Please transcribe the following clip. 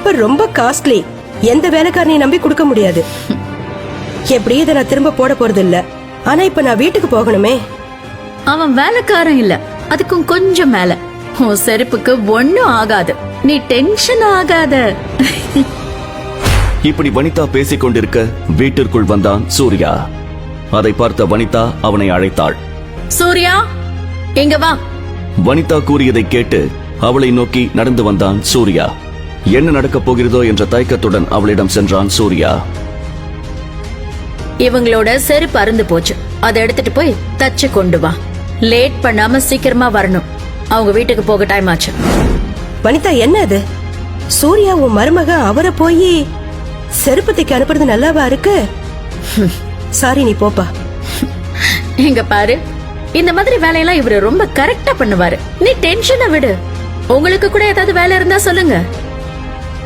Rubber ரொம்ப costly. எந்த வேலைக்காரனையும் நம்பி கொடுக்க முடியாது. எப்படியும் இதை நான் திரும்ப போட போறது இல்ல. ஆனா இப்ப நான் வீட்டுக்கு போகணுமே. அவன் வேலைக்காரன் இல்ல, அதுக்கும் கொஞ்சம் மேல. உன் செருப்புக்கு ஒண்ணும் ஆகாது, நீ டென்ஷன் ஆகாத. இப்படி வனிதா பேசிக் கொண்டிருக்க வீட்டிற்குள் வந்தான் சூர்யா. அதை பார்த்த வனிதா அவனை அழைத்தாள். சூர்யா, இங்க வா. வனிதா கூறியதை கேட்டு அவளை நோக்கி நடந்து வந்தான் சூர்யா. என்ன நடக்கப் போகிறதோ என்ற தயக்கத்துடன் அவளிடம் சென்றான் சூர்யா. இவங்களோட செருப்பு அருந்து போச்சு, அதை எடுத்துட்டு போய் தச்சு கொண்டு வா. லேட் பண்ணாம சீக்கிரமா வரணும், அவங்க வீட்டுக்கு போக டைம் ஆச்சு. வனிதா, என்ன அது? சூர்யா உன் மருமக, அவரை போய் செருப்பு தைக்க அனுப்புறது நல்லாவா இருக்கு? சாரி, நீ போப்பா. இங்க பாரு, இந்த மாதிரி வேலையெல்லாம் இவரு ரொம்ப கரெக்டா பண்ணுவாரு. நீ டென்ஷனை விடு. உங்களுக்கு கூட ஏதாவது வேலை இருந்தா சொல்லுங்க.